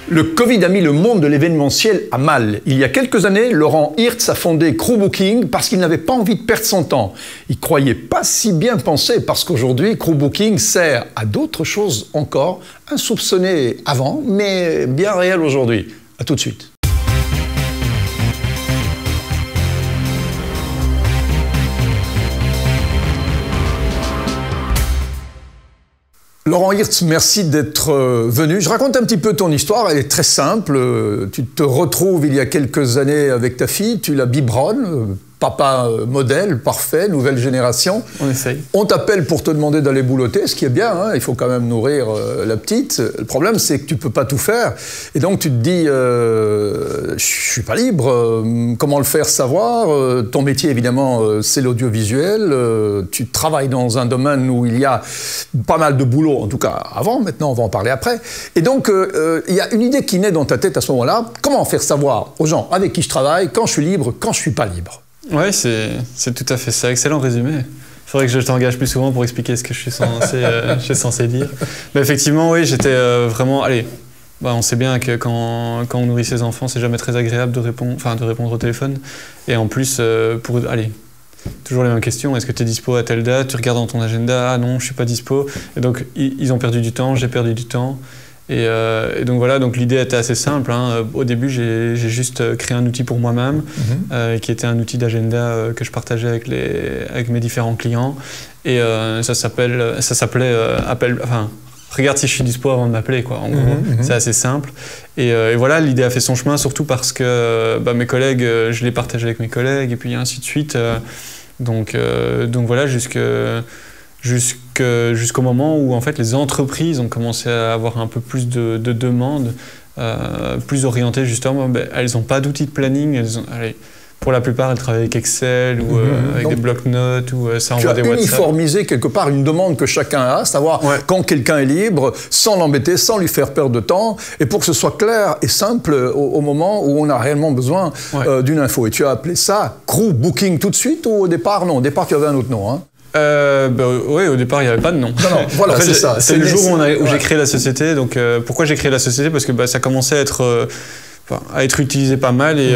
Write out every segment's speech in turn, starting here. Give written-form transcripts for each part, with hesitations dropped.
Le Covid a mis le monde de l'événementiel à mal. Il y a quelques années, Laurent Hirtz a fondé Crew Booking parce qu'il n'avait pas envie de perdre son temps. Il croyait pas si bien penser parce qu'aujourd'hui, Crew Booking sert à d'autres choses encore, insoupçonnées avant, mais bien réelles aujourd'hui. À tout de suite. Laurent Hirtz, merci d'être venu. Je raconte un petit peu ton histoire, elle est très simple. Tu te retrouves il y a quelques années avec ta fille, tu la biberonnes, papa modèle, parfait, nouvelle génération. On essaye. On t'appelle pour te demander d'aller boulotter, ce qui est bien, hein, il faut quand même nourrir la petite. Le problème, c'est que tu ne peux pas tout faire. Et donc, tu te dis, je ne suis pas libre, comment le faire savoir? Ton métier, évidemment, c'est l'audiovisuel. Tu travailles dans un domaine où il y a pas mal de boulot, en tout cas avant, maintenant, on va en parler après. Et donc, il y a une idée qui naît dans ta tête à ce moment-là. Comment faire savoir aux gens avec qui je travaille quand je suis libre, quand je ne suis pas libre? Oui, c'est tout à fait ça. Excellent résumé. Il faudrait que je t'engage plus souvent pour expliquer ce que je suis censé dire. Mais effectivement, oui, j'étais vraiment... Allez, on sait bien que quand on nourrit ses enfants, c'est jamais très agréable de répondre au téléphone. Et en plus, allez, toujours les mêmes questions. Est-ce que tu es dispo à telle date? Tu regardes dans ton agenda. Ah non, je suis pas dispo. Et donc, ils ont perdu du temps, j'ai perdu du temps. Et donc voilà, donc l'idée était assez simple, hein. Au début, j'ai juste créé un outil pour moi-même, qui était un outil d'agenda que je partageais avec mes différents clients. Et ça s'appelait regarde si je suis dispo avant de m'appeler, quoi. En gros, c'est assez simple. Et voilà, l'idée a fait son chemin, surtout parce que mes collègues, je l'ai partagé avec mes collègues, et puis ainsi de suite. Donc voilà, jusqu'au moment où en fait les entreprises ont commencé à avoir un peu plus de demandes, plus orientées justement. Elles n'ont pas d'outils de planning. Pour la plupart, elles travaillent avec Excel ou avec des blocs-notes ou ça envoie des WhatsApp. Tu as uniformisé quelque part une demande que chacun a, savoir quand quelqu'un est libre, sans l'embêter, sans lui faire perdre de temps, et pour que ce soit clair et simple au moment où on a réellement besoin d'une info. Et tu as appelé ça Crew Booking tout de suite ou au départ? Non, au départ, tu avais un autre nom, hein. Oui, au départ, il n'y avait pas de nom. Non, voilà, en fait, c'est ça. C'est le jour où j'ai créé la société. Donc, pourquoi j'ai créé la société? Parce que ça commençait à être utilisé pas mal et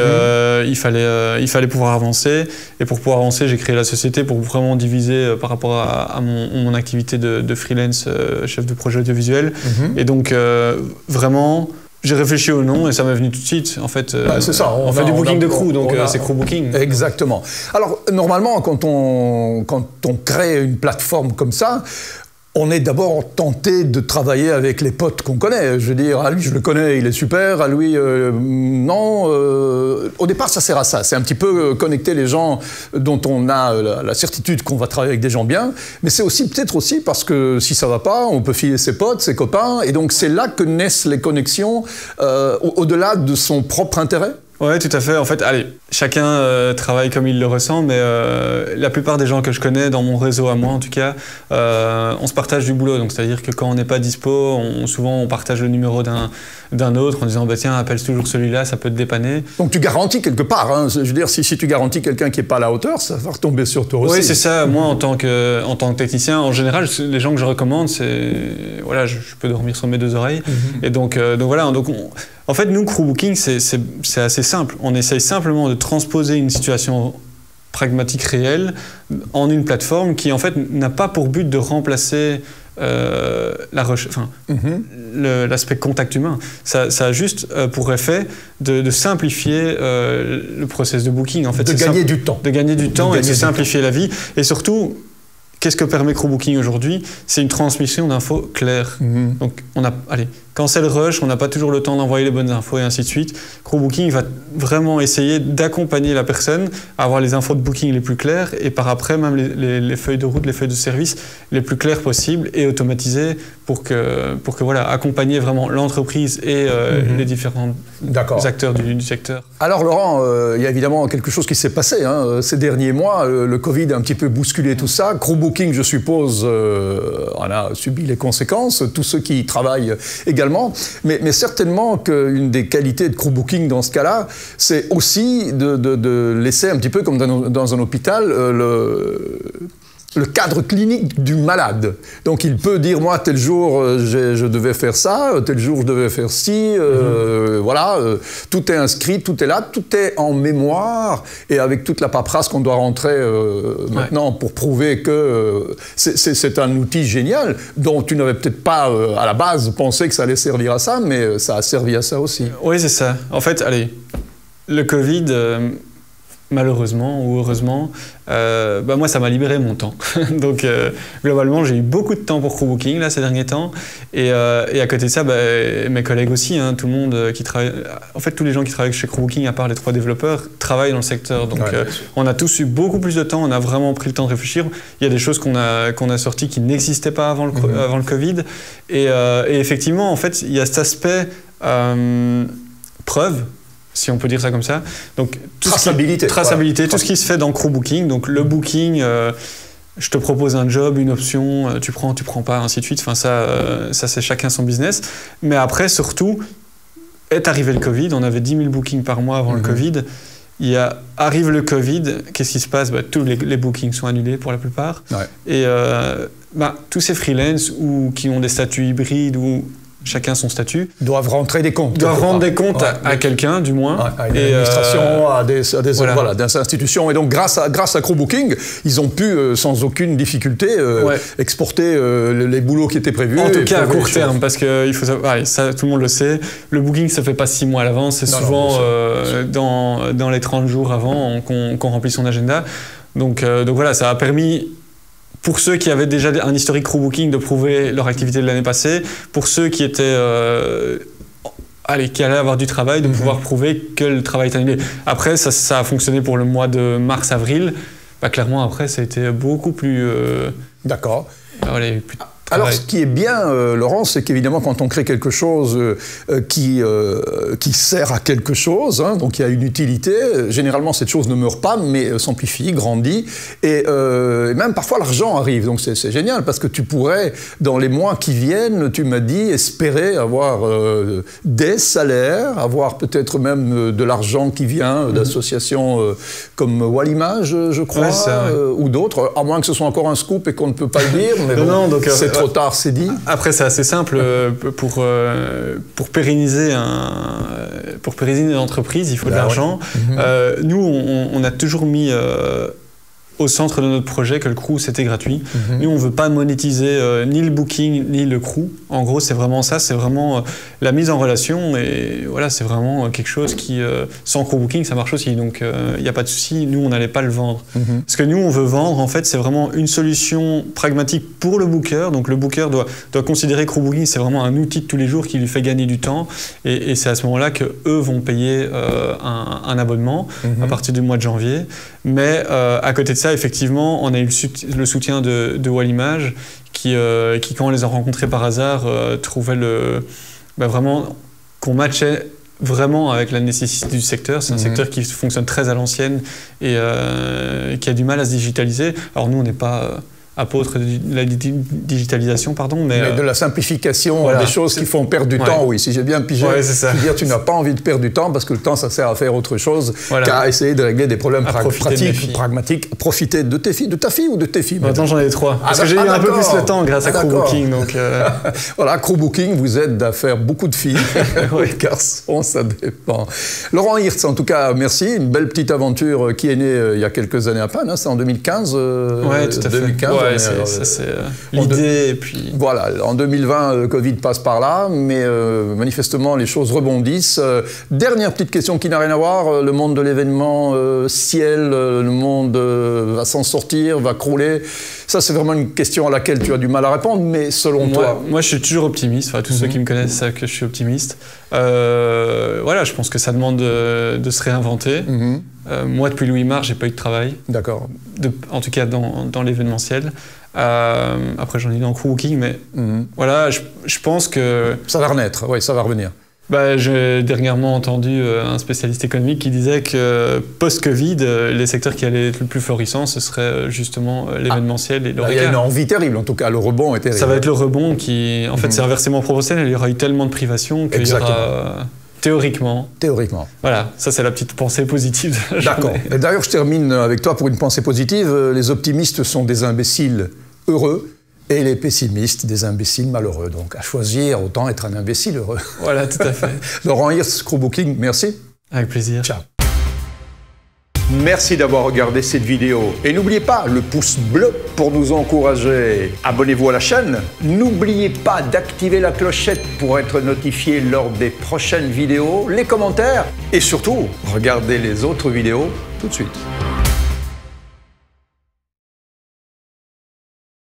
il fallait pouvoir avancer. Et pour pouvoir avancer, j'ai créé la société pour vraiment diviser par rapport à mon activité de freelance, chef de projet audiovisuel. Et donc, vraiment... J'ai réfléchi au nom et ça m'est venu tout de suite. En fait, c'est ça. On fait du booking de crew, donc c'est Crew Booking. Exactement. Alors, normalement, quand on crée une plateforme comme ça, on est d'abord tenté de travailler avec les potes qu'on connaît. Je veux dire, à lui, je le connais, il est super, à lui, non. Au départ, ça sert à ça. C'est un petit peu connecter les gens dont on a la certitude qu'on va travailler avec des gens bien. Mais c'est aussi, peut-être aussi, parce que si ça va pas, on peut filer ses potes, ses copains. Et donc, c'est là que naissent les connexions, au-delà de son propre intérêt. Oui, tout à fait. En fait, allez, chacun travaille comme il le ressent, mais la plupart des gens que je connais, dans mon réseau à moi en tout cas, on se partage du boulot. Donc, c'est-à-dire que quand on n'est pas dispo, souvent on partage le numéro d'un autre en disant tiens, appelle toujours celui-là, ça peut te dépanner. Donc tu garantis quelque part, hein. Je veux dire, si tu garantis quelqu'un qui n'est pas à la hauteur, ça va retomber sur toi aussi. Oui, c'est ça. Moi, en tant que technicien, en général, les gens que je recommande, c'est... Voilà, je peux dormir sur mes deux oreilles. Et donc voilà, en fait, nous, Crew Booking, c'est assez simple. On essaye simplement de transposer une situation pragmatique réelle en une plateforme qui, en fait, n'a pas pour but de remplacer l'aspect contact humain. Ça a juste pour effet de simplifier le process de booking. En fait, de gagner du temps. De gagner du temps et de simplifier la vie. Et surtout... Qu'est-ce que permet Crew Booking aujourd'hui? C'est une transmission d'infos claires. Donc, quand c'est le rush, on n'a pas toujours le temps d'envoyer les bonnes infos et ainsi de suite. Crew Booking va vraiment essayer d'accompagner la personne à avoir les infos de booking les plus claires et par après même les feuilles de route, les feuilles de service les plus claires possibles et automatisées pour que voilà, accompagner vraiment l'entreprise et les différents acteurs du secteur. Alors Laurent, il y a évidemment quelque chose qui s'est passé hein, ces derniers mois. Le Covid a un petit peu bousculé tout ça. Crew Booking, je suppose, en a subi les conséquences. Tous ceux qui y travaillent également. Mais certainement qu'une des qualités de Crew Booking dans ce cas-là, c'est aussi de laisser un petit peu comme dans un hôpital le cadre clinique du malade. Donc il peut dire, moi, tel jour, je devais faire ça, tel jour, je devais faire ci, voilà, tout est inscrit, tout est là, tout est en mémoire, et avec toute la paperasse qu'on doit rentrer maintenant pour prouver que c'est un outil génial, dont tu n'avais peut-être pas, à la base, pensé que ça allait servir à ça, mais ça a servi à ça aussi. Oui, c'est ça. En fait, allez, le Covid... malheureusement ou heureusement, moi ça m'a libéré mon temps. Donc globalement j'ai eu beaucoup de temps pour Crewbooking là ces derniers temps et à côté de ça mes collègues aussi, hein, tout le monde qui travaille, en fait tous les gens qui travaillent chez Crewbooking à part les 3 développeurs travaillent dans le secteur. Donc on a tous eu beaucoup plus de temps, on a vraiment pris le temps de réfléchir. Il y a des choses qu'on a sorties qui n'existaient pas avant le Covid et effectivement en fait il y a cet aspect preuve, si on peut dire ça comme ça. Donc, traçabilité. Tout ce qui se fait dans Crewbooking. Donc le booking, je te propose un job, une option, tu prends pas, ainsi de suite. Enfin, ça c'est chacun son business. Mais après, surtout, est arrivé le Covid. On avait 10 000 bookings par mois avant le Covid. Arrive le Covid, qu'est-ce qui se passe? Tous les bookings sont annulés pour la plupart. Ouais. Et tous ces freelances qui ont des statuts hybrides ou chacun son statut. Doivent rentrer des comptes. Doivent rendre des comptes à quelqu'un, du moins. À une administration, à des institutions. Et donc, grâce à Crewbooking, ils ont pu, sans aucune difficulté, exporter les boulots qui étaient prévus. En tout cas, à court terme, parce que il faut savoir, ça, tout le monde le sait, le booking ne se fait pas 6 mois à l'avance, c'est souvent dans les 30 jours avant qu'on remplit son agenda. Donc voilà, ça a permis... Pour ceux qui avaient déjà un historique Crewbooking de prouver leur activité de l'année passée, pour ceux qui étaient qui allaient avoir du travail, de pouvoir prouver que le travail est annulé. Après, ça a fonctionné pour le mois de mars-avril. Clairement, après, ça a été beaucoup plus... D'accord. Alors, ce qui est bien, Laurent, c'est qu'évidemment, quand on crée quelque chose qui sert à quelque chose, hein, donc il y a une utilité, généralement, cette chose ne meurt pas, mais s'amplifie, grandit, et même parfois, l'argent arrive. Donc, c'est génial, parce que tu pourrais, dans les mois qui viennent, tu m'as dit, espérer avoir des salaires, avoir peut-être même de l'argent qui vient d'associations comme Wallimage, je crois, ou d'autres, à moins que ce soit encore un scoop et qu'on ne peut pas le dire, mais bon, donc, c'est trop tard, c'est dit. Après, c'est assez simple. Pour pérenniser une entreprise, il faut de l'argent. Nous, on a toujours mis au centre de notre projet que le crew, c'était gratuit. Nous, on ne veut pas monétiser ni le booking, ni le crew. En gros, c'est vraiment ça. C'est vraiment la mise en relation. Et voilà, c'est vraiment quelque chose qui, sans Crewbooking, ça marche aussi. Donc, il n'y a pas de souci. Nous, on n'allait pas le vendre. Ce que nous, on veut vendre, en fait, c'est vraiment une solution pragmatique pour le booker. Donc, le booker doit considérer Crewbooking, c'est vraiment un outil de tous les jours qui lui fait gagner du temps. Et c'est à ce moment-là qu'eux vont payer un abonnement à partir du mois de janvier. Mais à côté de ça, effectivement, on a eu le soutien de Wallimage qui, quand on les a rencontrés par hasard, trouvait vraiment qu'on matchait vraiment avec la nécessité du secteur. C'est un secteur qui fonctionne très à l'ancienne et qui a du mal à se digitaliser. Alors nous, on n'est pas... apôtre de la digitalisation, mais de la simplification des choses qui font perdre du temps, oui. Si j'ai bien pigé, dire tu n'as pas envie de perdre du temps parce que le temps, ça sert à faire autre chose qu'à essayer de régler des problèmes pragmatiques, profiter de ta fille ou de tes filles. Maintenant, j'en ai 3. Parce que j'ai eu un peu plus le temps grâce à Crewbooking. Donc voilà, Crewbooking vous aide à faire beaucoup de filles. Garçons, ça dépend. Laurent Hirtz, en tout cas, merci. Une belle petite aventure qui est née il y a quelques années à peine. C'est en 2015. Oui, tout à fait. 2015, c'est l'idée. Et puis... Voilà, en 2020, le Covid passe par là, mais manifestement, les choses rebondissent. Dernière petite question qui n'a rien à voir. Le monde de l'événementiel, le monde va s'en sortir, va crouler. Ça, c'est vraiment une question à laquelle tu as du mal à répondre, mais selon toi... Moi, je suis toujours optimiste. Enfin, tous ceux qui me connaissent savent que je suis optimiste. Voilà, je pense que ça demande de se réinventer. Moi, depuis Louis Marre, j'ai pas eu de travail. D'accord. En tout cas, dans l'événementiel. Après, j'en ai dans Crewbooking, mais voilà, je pense que... Ça va renaître, oui, ça va revenir. J'ai dernièrement entendu un spécialiste économique qui disait que post-Covid, les secteurs qui allaient être le plus florissants, ce serait justement l'événementiel et l'ORECA. Il y a une envie terrible, en tout cas, le rebond est terrible. Ça va être le rebond qui... En fait, c'est inversement proportionnel. Il y aura eu tellement de privations qu'il y aura... Théoriquement. Théoriquement. Voilà, ça c'est la petite pensée positive de la D'accord. journée. Et d'ailleurs, je termine avec toi pour une pensée positive. Les optimistes sont des imbéciles heureux et les pessimistes des imbéciles malheureux. Donc à choisir, autant être un imbécile heureux. Voilà, tout à fait. Laurent Hirst, Screwbooking, merci. Avec plaisir. Ciao. Merci d'avoir regardé cette vidéo. Et n'oubliez pas le pouce bleu pour nous encourager. Abonnez-vous à la chaîne. N'oubliez pas d'activer la clochette pour être notifié lors des prochaines vidéos, les commentaires et surtout, regardez les autres vidéos tout de suite.